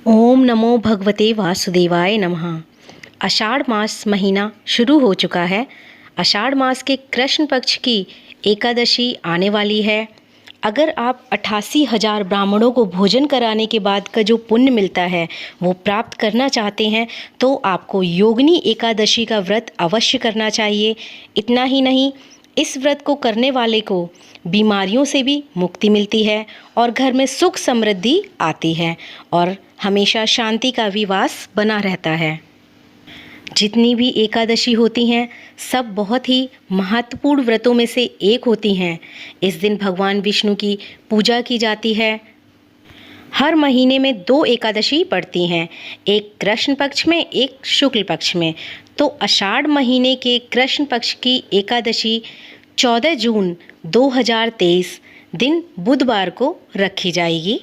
ओम नमो भगवते वासुदेवाय नमः। आषाढ़ मास महीना शुरू हो चुका है। आषाढ़ मास के कृष्ण पक्ष की एकादशी आने वाली है। अगर आप 88,000 ब्राह्मणों को भोजन कराने के बाद का जो पुण्य मिलता है वो प्राप्त करना चाहते हैं तो आपको योगिनी एकादशी का व्रत अवश्य करना चाहिए। इतना ही नहीं, इस व्रत को करने वाले को बीमारियों से भी मुक्ति मिलती है और घर में सुख समृद्धि आती है और हमेशा शांति का विवास बना रहता है। जितनी भी एकादशी होती हैं सब बहुत ही महत्वपूर्ण व्रतों में से एक होती हैं। इस दिन भगवान विष्णु की पूजा की जाती है। हर महीने में 2 एकादशी पड़ती हैं, एक कृष्ण पक्ष में, एक शुक्ल पक्ष में। तो आषाढ़ महीने के कृष्ण पक्ष की एकादशी 14 जून 2023 दिन बुधवार को रखी जाएगी।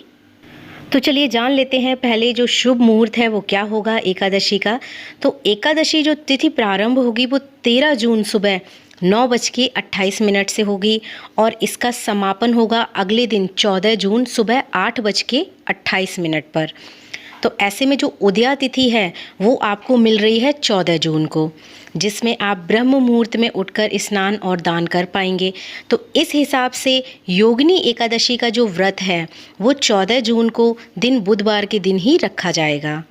तो चलिए जान लेते हैं पहले जो शुभ मुहूर्त है वो क्या होगा एकादशी का। तो एकादशी जो तिथि प्रारंभ होगी वो 13 जून सुबह 9:28 से होगी और इसका समापन होगा अगले दिन 14 जून सुबह 8:28 पर। तो ऐसे में जो उदया तिथि है वो आपको मिल रही है 14 जून को, जिसमें आप ब्रह्म मुहूर्त में उठकर स्नान और दान कर पाएंगे। तो इस हिसाब से योगिनी एकादशी का जो व्रत है वो 14 जून को दिन बुधवार के दिन ही रखा जाएगा।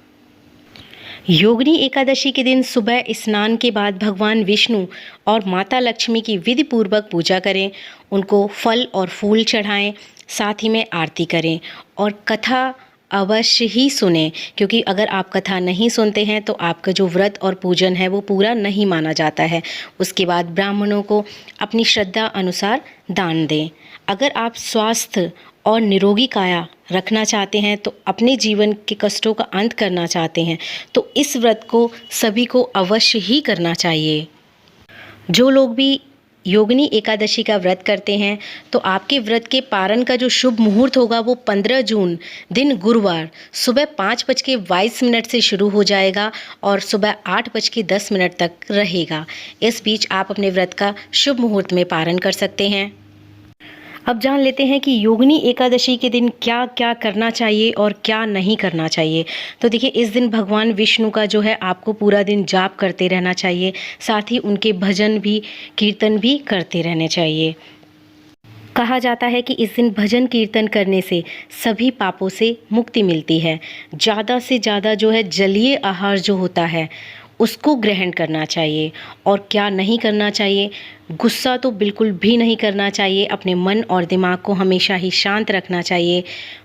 योगिनी एकादशी के दिन सुबह स्नान के बाद भगवान विष्णु और माता लक्ष्मी की विधि पूर्वक पूजा करें, उनको फल और फूल चढ़ाएं, साथ ही में आरती करें और कथा अवश्य ही सुने, क्योंकि अगर आप कथा नहीं सुनते हैं तो आपका जो व्रत और पूजन है वो पूरा नहीं माना जाता है। उसके बाद ब्राह्मणों को अपनी श्रद्धा अनुसार दान दें। अगर आप स्वास्थ्य और निरोगी काया रखना चाहते हैं तो अपने जीवन के कष्टों का अंत करना चाहते हैं तो इस व्रत को सभी को अवश्य ही करना चाहिए। जो लोग भी योगिनी एकादशी का व्रत करते हैं तो आपके व्रत के पारण का जो शुभ मुहूर्त होगा वो 15 जून दिन गुरुवार सुबह 5:22 से शुरू हो जाएगा और सुबह 8:10 तक रहेगा। इस बीच आप अपने व्रत का शुभ मुहूर्त में पारण कर सकते हैं। अब जान लेते हैं कि योगिनी एकादशी के दिन क्या क्या करना चाहिए और क्या नहीं करना चाहिए। तो देखिए, इस दिन भगवान विष्णु का जो है आपको पूरा दिन जाप करते रहना चाहिए, साथ ही उनके भजन भी कीर्तन भी करते रहने चाहिए। कहा जाता है कि इस दिन भजन कीर्तन करने से सभी पापों से मुक्ति मिलती है। ज़्यादा से ज़्यादा जो है जलीय आहार जो होता है उसको ग्रहण करना चाहिए। और क्या नहीं करना चाहिए, गुस्सा तो बिल्कुल भी नहीं करना चाहिए। अपने मन और दिमाग को हमेशा ही शांत रखना चाहिए।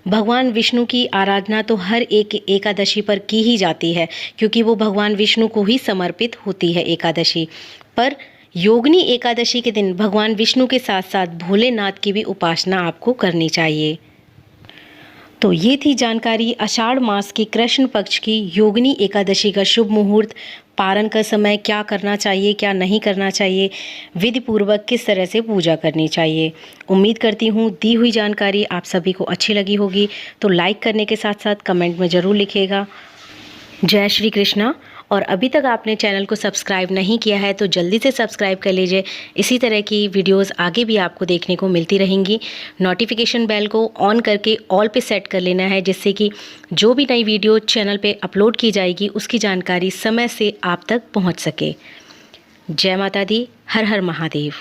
भगवान विष्णु की आराधना तो हर एक एकादशी पर की ही जाती है, क्योंकि वो भगवान विष्णु को ही समर्पित होती है एकादशी। पर योगिनी एकादशी के दिन भगवान विष्णु के साथ साथ भोलेनाथ की भी उपासना आपको करनी चाहिए। तो ये थी जानकारी आषाढ़ मास की कृष्ण पक्ष की योगिनी एकादशी का शुभ मुहूर्त, पारण का समय, क्या करना चाहिए क्या नहीं करना चाहिए, विधि पूर्वक किस तरह से पूजा करनी चाहिए। उम्मीद करती हूँ दी हुई जानकारी आप सभी को अच्छी लगी होगी। तो लाइक करने के साथ साथ कमेंट में ज़रूर लिखिएगा। जय श्री कृष्णा। और अभी तक आपने चैनल को सब्सक्राइब नहीं किया है तो जल्दी से सब्सक्राइब कर लीजिए। इसी तरह की वीडियोस आगे भी आपको देखने को मिलती रहेंगी। नोटिफिकेशन बेल को ऑन करके ऑल पे सेट कर लेना है, जिससे कि जो भी नई वीडियो चैनल पे अपलोड की जाएगी उसकी जानकारी समय से आप तक पहुंच सके। जय माता दी। हर हर महादेव।